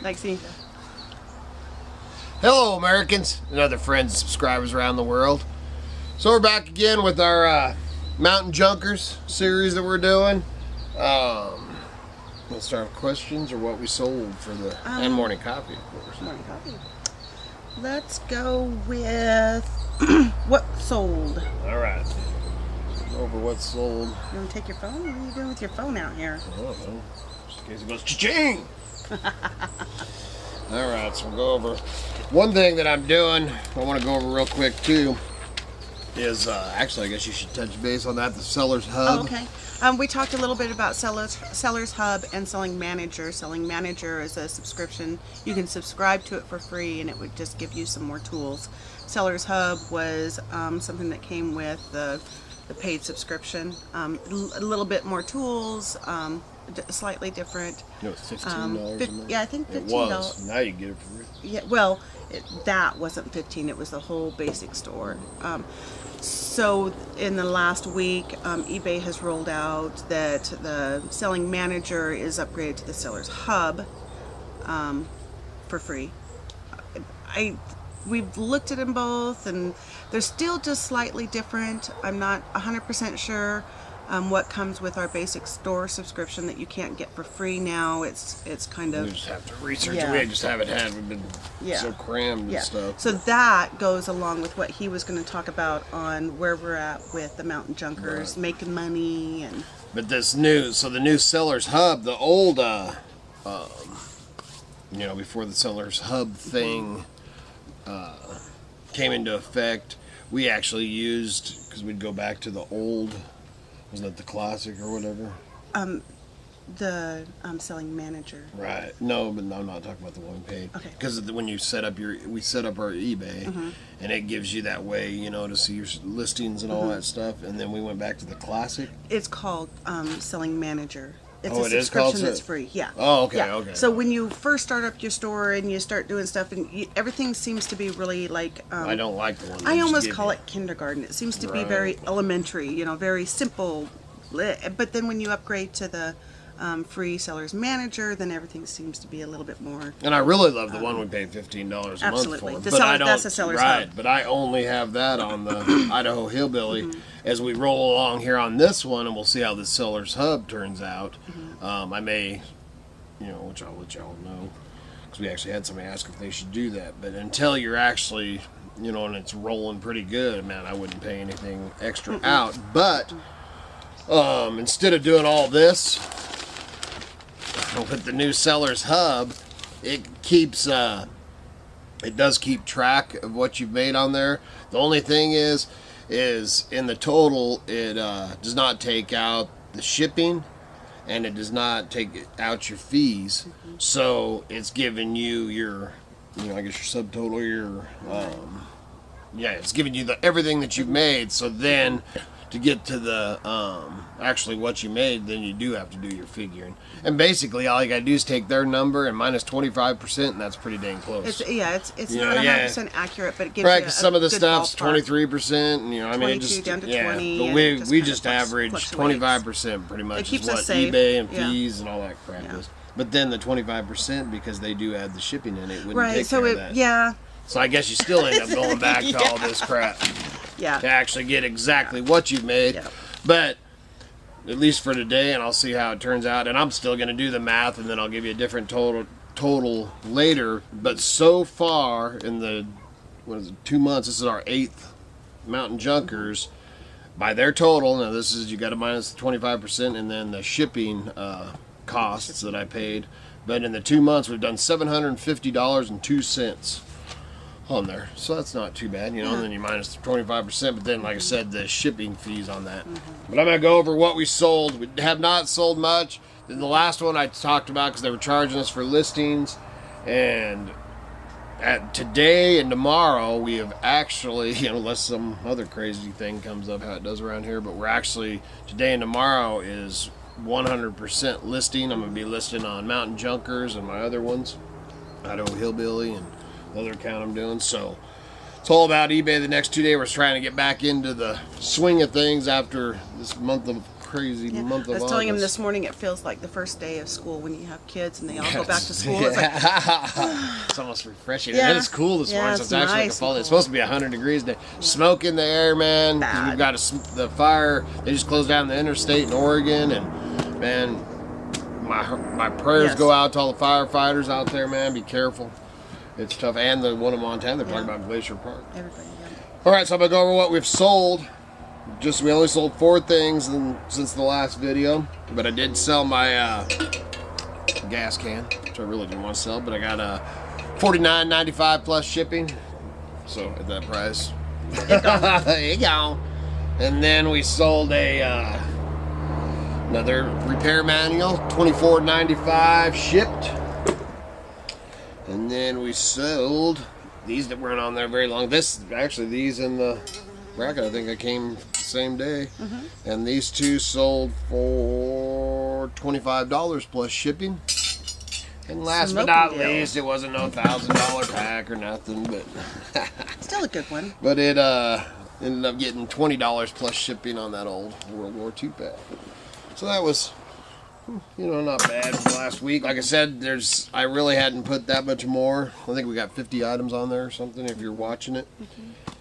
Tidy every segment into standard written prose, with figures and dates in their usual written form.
Like, see. Hello, Americans and other friends and subscribers around the world. So we're back again with our Mountain Junkers series that we're doing. Let's start with questions or what we sold for the and morning coffee, of course. Morning coffee. Let's go with what sold. All right. Over what's sold. You want to take your phone? What are you doing with your phone out here? I don't know. Just in case it goes cha-ching. All right, so we'll go over. One thing that I'm doing, I want to go over real quick too, is actually I guess you should touch base on that, the Seller's Hub. Oh, okay. We talked a little bit about Seller's Hub and Selling Manager. Selling Manager is a subscription. You can subscribe to it for free and it would just give you some more tools. Seller's Hub was something that came with the paid subscription. A little bit more tools, slightly different. No, it's $15 a month. Yeah, I think $15. It was. Now you get it for free. Yeah, well, that wasn't $15. It was the whole basic store. So in the last week, eBay has rolled out that the Selling Manager is upgraded to the Seller's Hub for free. We've looked at them both, and they're still just slightly different. I'm not 100% sure what comes with our basic store subscription that you can't get for free now. It's kind of... We just have to research yeah. it. We just haven't had. We've been so crammed and stuff. So that goes along with what he was going to talk about on where we're at with the Mountain Junkers, making money and... But this new, so the new Seller's Hub, the old, before the Seller's Hub thing came into effect, we actually used, because we'd go back to the old, wasn't it the Classic or whatever? The Selling Manager. Right. No, but I'm not talking about the one we paid. Okay. Because when you set up we set up our eBay, and it gives you that way, to see your listings and all that stuff. And then we went back to the Classic. It's called Selling Manager. It's a subscription that's free. Yeah. Oh, okay, yeah. okay. So when you first start up your store and you start doing stuff, and everything seems to be really like... I don't like the one. I almost call it kindergarten. It seems to be very elementary, very simple. But then when you upgrade to the free Seller's Manager, then everything seems to be a little bit more... And I really love the one we paid $15 a month for. Absolutely. That's a Seller's Hub. But I only have that on the Idaho Hillbilly. As we roll along here on this one, and we'll see how the Seller's Hub turns out. I may, which I'll let y'all know, because we actually had somebody ask if they should do that. But until you're actually, and it's rolling pretty good, man, I wouldn't pay anything extra out. But instead of doing all this, with the new Seller's Hub, it keeps, it does keep track of what you've made on there. The only thing is in the total, it does not take out the shipping, and it does not take out your fees. So it's giving you your, I guess your subtotal, your, it's giving you everything that you've made. So then, to get to the actually what you made, then you do have to do your figuring. And basically, all you gotta do is take their number and minus 25%, and that's pretty dang close. It's not 100% accurate, but it gives right, you a some of the good stuff's ballpark. 23%, and I mean, it just down to 20. But we just average 25% pretty much. It keeps is what us safe. eBay and fees and all that crap is. But then the 25%, because they do add the shipping in it, wouldn't take care of that. So I guess you still end up going back to all this crap. To actually get exactly what you've made. But at least for today, and I'll see how it turns out, and I'm still going to do the math, and then I'll give you a different total later. But so far in the 2 months, this is our 8th Mountain Junkers. By their total, now this is, you got to minus 25%, and then the shipping costs that I paid. But in the 2 months, we've done $750.02 on there, so that's not too bad, and then you minus the 25%, but then, like I said, the shipping fees on that. But I'm gonna go over what we sold. We have not sold much. Then the last one I talked about, because they were charging us for listings, and today and tomorrow we have actually, unless some other crazy thing comes up, how it does around here, but we're actually, today and tomorrow is 100% listing. I'm gonna be listing on Mountain Junkers and my other ones, Idaho Hillbilly and the other account I'm doing. So it's all about eBay the next 2 days. We're trying to get back into the swing of things after this month of crazy month of August. I was telling him this morning it feels like the first day of school when you have kids and they all go back to school. It's like, it's almost refreshing. And it's cool this morning. So it's actually like a fall. Cool. It's supposed to be 100 degrees today. Smoke in the air, man. We've got the fire. They just closed down the interstate in Oregon, and man, my prayers go out to all the firefighters out there, man. Be careful. It's tough. And the one in Montana, they're talking about Glacier Park. Everybody, All right, so I'm going to go over what we've sold. We only sold 4 things since the last video, but I did sell my gas can, which I really didn't want to sell, but I got $49.95 plus shipping, so at that price. There you go. And then we sold another repair manual, $24.95 shipped. And then we sold these that weren't on there very long. These in the bracket, I think I came the same day. And these 2 sold for $25 plus shipping. And last but not least, it wasn't no $1,000 pack or nothing, but still a good one. But it ended up getting $20 plus shipping on that old World War II pack. So that was, not bad for last week. Like I said, I really hadn't put that much more. I think we got 50 items on there or something if you're watching it.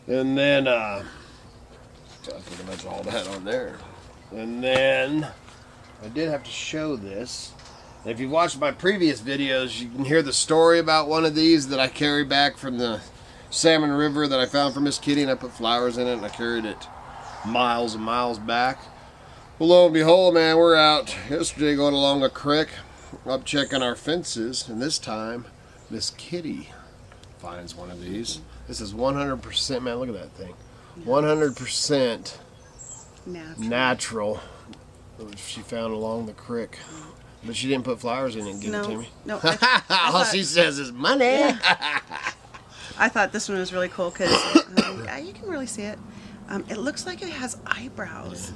And then, got pretty much all that on there. And then, I did have to show this. And if you've watched my previous videos, you can hear the story about one of these that I carried back from the Salmon River that I found for Miss Kitty, and I put flowers in it, and I carried it miles and miles back. Well, lo and behold, man, we're out yesterday going along a creek, up checking our fences, and this time, Miss Kitty finds one of these. This is 100%, man, look at that thing. 100% natural. She found along the creek. But she didn't put flowers in it and give it to me. No. All she says is money. Yeah. I thought this one was really cool because you can really see it. It looks like it has eyebrows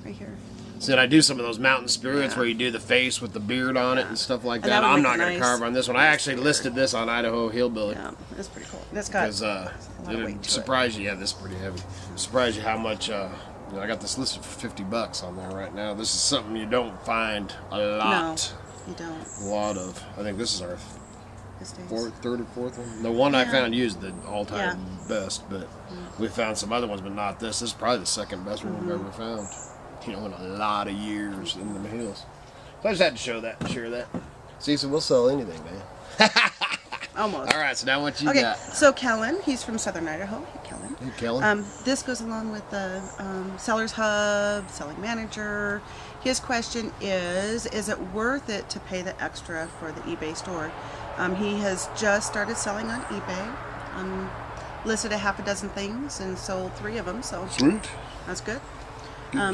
right here. So I do some of those mountain spirits where you do the face with the beard on it and stuff like that. I'm not going to carve on this one. I actually listed this on Idaho Hillbilly. Yeah, that's pretty cool. That's got it'll surprise you. Yeah, this is pretty heavy. Surprise you how much. I got this listed for $50 on there right now. This is something you don't find a lot. No, you don't. A lot of. I think this is our third or fourth one. The one I found used the all-time best, but we found some other ones, but not this. This is probably the second best one we've ever found. In a lot of years in the hills. So I just had to share that. See, so we'll sell anything, man. Almost. All right, so now what you got? So Kellen, he's from Southern Idaho. Hey, Kellen. Hey, Kellen. This goes along with the Seller's Hub, Selling Manager. His question is it worth it to pay the extra for the eBay store? He has just started selling on eBay. Listed a half a dozen things and sold 3 of them. So sweet. That's good.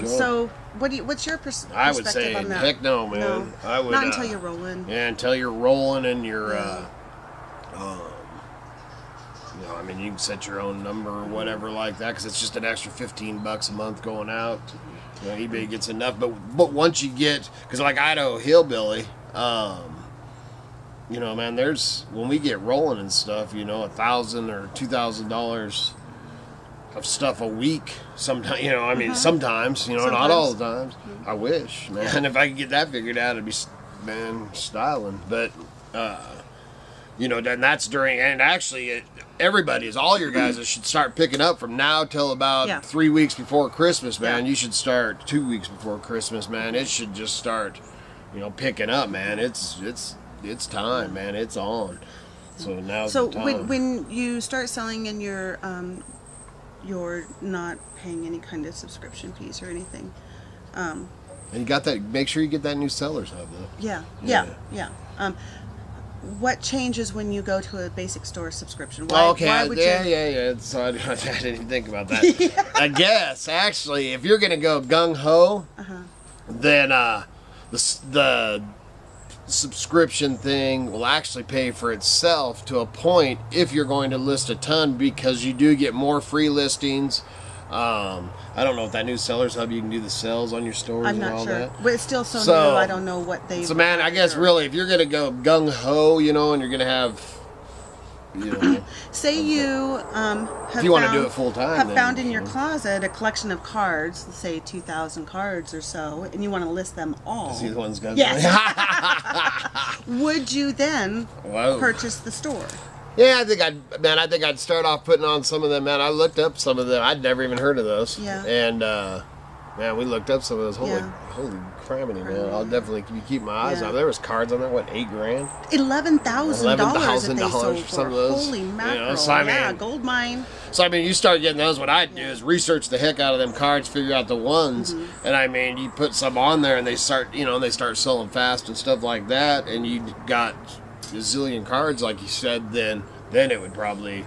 So, what's your perspective I would say, on that? heck no, man. No, I would, not until you're rolling. Yeah, until you're rolling and you're, you can set your own number or whatever like that, because it's just an extra $15 a month going out. eBay gets enough, but once you get, because like Idaho Hillbilly, man, when we get rolling and stuff, $1,000 or $2,000 of stuff a week. Sometimes, sometimes, not all the times. I wish, man. If I could get that figured out, it'd be, styling. But, that's during, and actually, all your guys should start picking up from now till about 3 weeks before Christmas, man. You should start 2 weeks before Christmas, man. It should just start, picking up, man. It's time, man. It's on. So now's the time. So when you start selling and you're not paying any kind of subscription fees or anything. And you got that. Make sure you get that new Seller's Hub, though. Yeah. What changes when you go to a basic store subscription? Why would you? So I didn't think about that. I guess actually, if you're gonna go gung ho, then the subscription thing will actually pay for itself to a point if you're going to list a ton, because you do get more free listings. I don't know if that new Seller's Hub, you can do the sales on your stores and all that. But it's still so new, I don't know what they. So man, I guess really, if you're gonna go gung ho, and you're gonna have, Say you if you want to do it full time, have found in your closet a collection of cards, say 2,000 cards or so, and you want to list them all. See the ones got. Yes. Would you then purchase the store? Yeah, I think I'd start off putting on some of them. Man, I looked up some of them. I'd never even heard of those. Yeah. And man, we looked up some of those. Holy criminy, man! I'll definitely keep my eyes on. There was cards on there. What, $8 grand? $11,000 that they sold for some of those. Holy mackerel! So, I mean, gold mine. So I mean, you start getting those. What I'd do is research the heck out of them cards, figure out the ones, and I mean, you put some on there, and they start selling fast and stuff like that, and you got a zillion cards, like you said. Then it would probably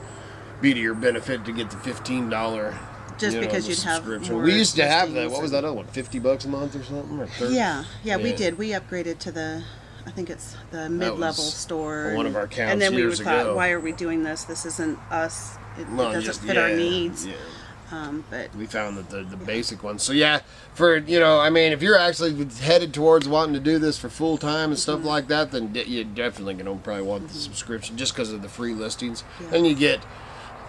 be to your benefit to get the $15. Just because you'd have more. We used to have that. What was that other one? $50 a month or something? Or 30? Yeah, we did. We upgraded to I think it's the mid-level store. One of our accounts and then we thought, ago. why are we doing this? This isn't us. It doesn't fit our needs. Yeah. But we found that the basic ones. So yeah, for I mean, if you're actually headed towards wanting to do this for full time and stuff like that, then you're definitely going to probably want the subscription just because of the free listings, and you get.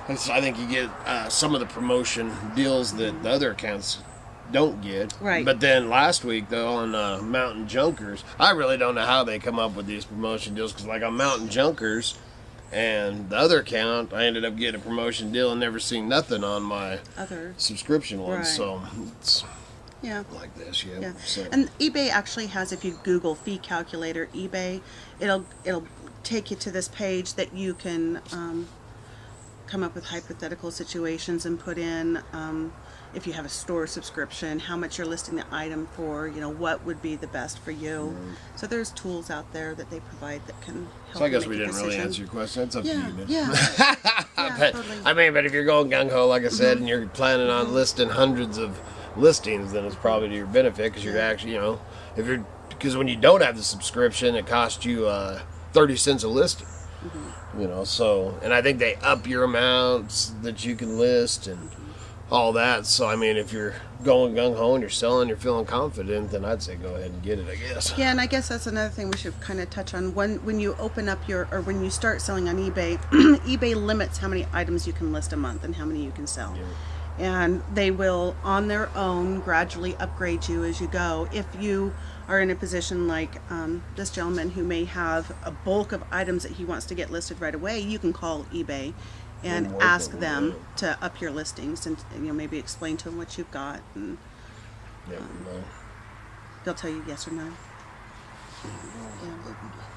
I think you get some of the promotion deals that the other accounts don't get. Right. But then last week, though, on Mountain Junkers, I really don't know how they come up with these promotion deals, because like on Mountain Junkers and the other account, I ended up getting a promotion deal and never seen nothing on my other subscription ones. Right. So it's like this, yeah. So. And eBay actually has, if you Google fee calculator eBay, it'll take you to this page that you can come up with hypothetical situations and put in, if you have a store subscription, how much you're listing the item for, what would be the best for you. So there's tools out there that they provide that can help. So I guess we didn't really answer your question. It's up to you, man. But, totally. I mean, but if you're going gung-ho, like I said, and you're planning on listing hundreds of listings, then it's probably to your benefit, because you're actually, because when you don't have the subscription, it costs you 30 cents a listing. So, and I think they up your amounts that you can list and all that. So, I mean, if you're going gung-ho and you're selling, you're feeling confident, then I'd say go ahead and get it, I guess. Yeah, and I guess that's another thing we should kind of touch on. When you open up when you start selling on eBay, eBay limits how many items you can list a month and how many you can sell. Yeah. And they will, on their own, gradually upgrade you as you go. If you are in a position like this gentleman who may have a bulk of items that he wants to get listed right away, you can call eBay and ask them to up your listings, and maybe explain to them what you've got, and they'll tell you yes or no.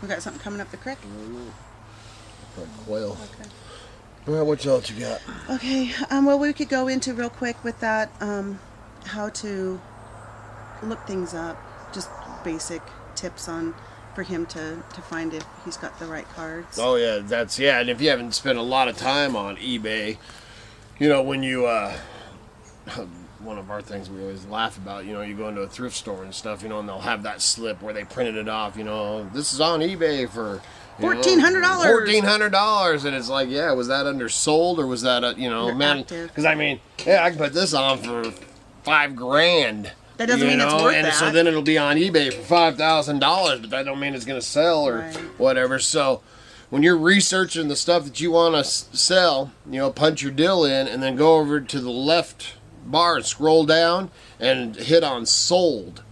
We got something coming up the creek? Quail. Okay. All right, what else you got? Okay, well, we could go into real quick with that, how to look things up, just basic tips for him to find if he's got the right cards. Oh yeah, and if you haven't spent a lot of time on eBay, when you one of our things we always laugh about, you go into a thrift store and stuff, and they'll have that slip where they printed it off, this is on eBay for $1,400. $1,400, and it's like, was that undersold, or was that man? Because I mean, I can put this on for $5 grand. That doesn't mean it's worth that. So then it'll be on eBay for $5,000, but that don't mean it's going to sell or whatever. So when you're researching the stuff that you want to sell, punch your deal in, and then go over to the left bar and scroll down and hit on sold.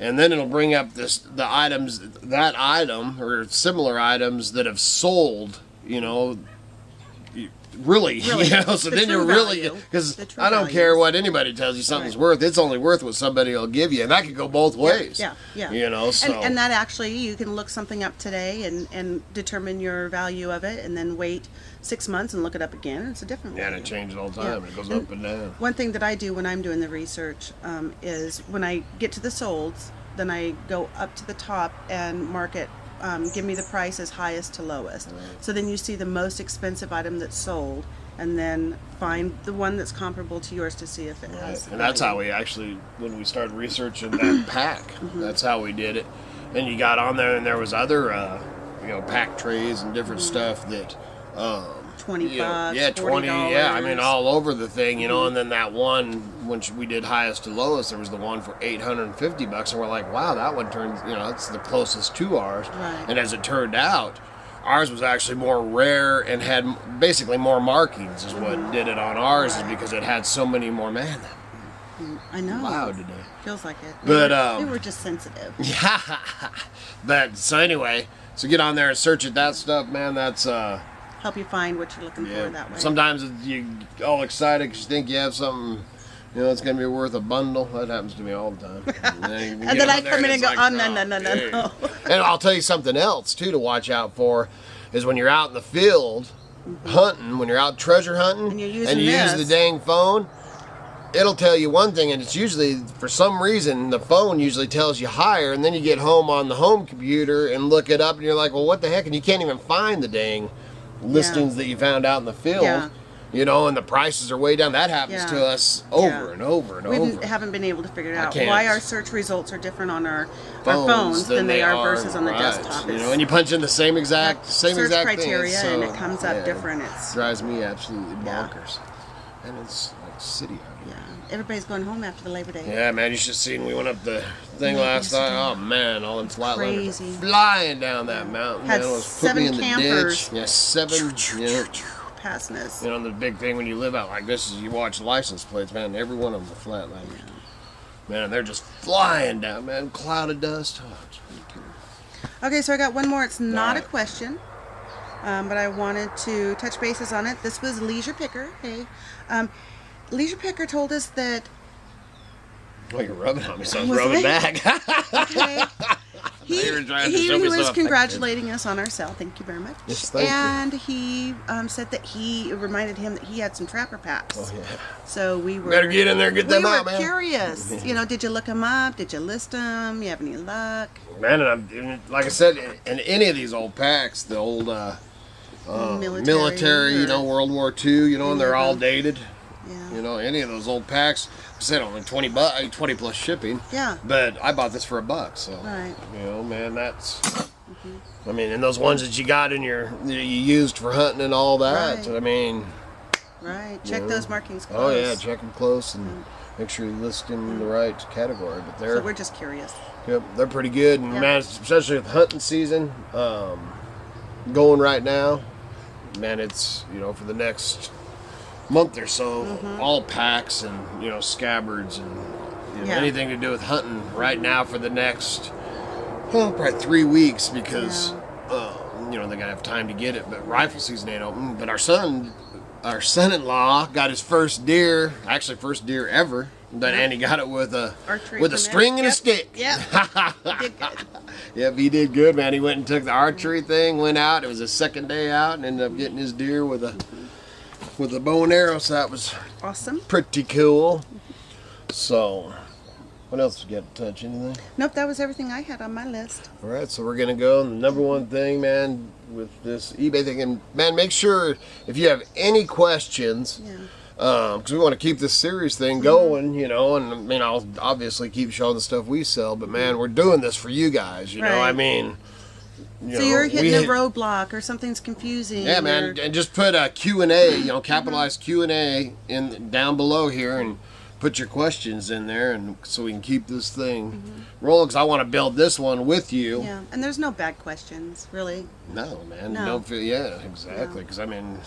And then it'll bring up the items, that item or similar items that have sold, really. So then you're really, because I don't care what anybody tells you something's worth. It's only worth what somebody will give you, and that could go both ways. Yeah. So and that actually, you can look something up today and determine your value of it, and then wait 6 months and look it up again. It's a different value. And it changes all the time. It goes up and down. One thing that I do when I'm doing the research is when I get to the solds, then I go up to the top and mark it. Give me the price as highest to lowest. Right. So then you see the most expensive item that's sold, and then find the one that's comparable to yours to see if it has. And that's how we actually, when we started researching that pack, that's how we did it. And you got on there, and there was other, pack trays and different stuff that. 20 bucks, yeah, 20, $40. yeah, I mean, all over the thing, and then that one, when we did highest to lowest, there was the one for $850, and we're like, wow, that one turns, that's the closest to ours. Right. And as it turned out, Ours was actually more rare and had basically more markings is what did it on ours is because it had so many more, man. I know. Loud today. Feels like it. But we were just sensitive. Yeah. But so anyway, so get on there and search at that stuff, man. That's help you find what you're looking for that way. Sometimes you all excited because you think you have something, it's going to be worth a bundle. That happens to me all the time. And then I come in and go, oh, no. And I'll tell you something else, too, to watch out for is when you're out in the field hunting, when you're out treasure hunting, and you use the dang phone, it'll tell you one thing, and it's usually, for some reason, the phone usually tells you higher, and then you get home on the home computer and look it up, and you're like, well, what the heck? And you can't even find the dang listings that you found out in the field. Yeah. And the prices are way down. That happens to us over and over and over. We haven't been able to figure it out why our search results are different on our phones than they are versus on the desktop. And you punch in the same exact search criteria, thing, and it comes up different. It drives me absolutely bonkers. And it's like city out here. Yeah, everybody's going home after the Labor Day. Yeah, man, you should have seen. We went up the thing last night. Oh man, all them flatlanders flying down that mountain. Had 7 campers. Yeah, 7. Passing us. The big thing when you live out like this is you watch license plates, man. Every one of them are flatlanders. Yeah. Man, they're just flying down, man. Cloud of dust. Okay, so I got one more. It's not a question, but I wanted to touch bases on it. This was Leisure Picker. Hey, Leisure Picker told us that. Oh, you're rubbing on me, so I was rubbing back. Okay. He was congratulating us on our sale. Thank you very much. Yes, thank you. And he said that it reminded him that he had some trapper packs. Oh, yeah. So we were... Better get in there and get them out, man. We were curious. Did you look them up? Did you list them? You have any luck? Man, and like I said, in any of these old packs, the old military, World War II, and they're all dated. Yeah. Any of those old packs, I said only $20 plus shipping. Yeah. But I bought this for $1, so right. Man, that's. I mean, and those ones that you got in you used for hunting and all that. Right. I mean. Right. Check those markings close. Oh yeah, check them close and make sure you list them in the right category. But so we're just curious. Yep, they're pretty good, and man, especially with hunting season going right now. Man, it's for the next month or so, all packs and scabbards and anything to do with hunting right now for the next probably 3 weeks because they're gonna have time to get it. But rifle season ain't open. But our son-in-law got his first deer ever. But Andy got it with a string and a stick. Yep. He did good. Yep, he did good, man. He went and took the archery thing, went out. It was his second day out, and ended up getting his deer with a bow and arrow, so that was awesome. Pretty cool. So, what else we got to touch? Anything? Nope, that was everything I had on my list. All right, so we're going to go. And the number one thing, man, with this eBay thing, and man, make sure if you have any questions, because we want to keep this series thing going, and I mean, I'll obviously keep showing the stuff we sell, but man, we're doing this for you guys, you know, I mean. So you're hitting a roadblock or something's confusing. Yeah, man, and just put a Q&A, capitalized Q&A down below here and put your questions in there and so we can keep this thing rolling because I want to build this one with you. Yeah, and there's no bad questions, really. No, man. No. Don't feel, exactly, because I mean,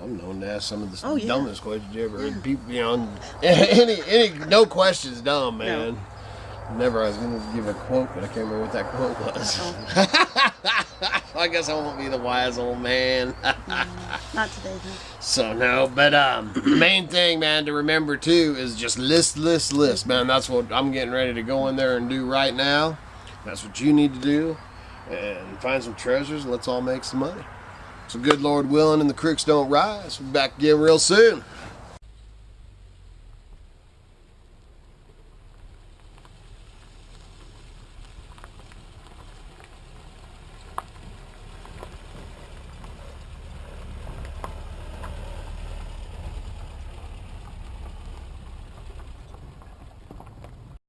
I'm known to ask some of the dumbest questions you ever heard. People, no questions dumb, man. No. Never. I was going to give a quote, but I can't remember what that quote was. I guess I won't be the wise old man. Not today, huh? So, no. But the main thing, man, to remember, too, is just list, man. That's what I'm getting ready to go in there and do right now. That's what you need to do. And find some treasures and let's all make some money. So, good Lord willing and the creeks don't rise. We'll be back again real soon.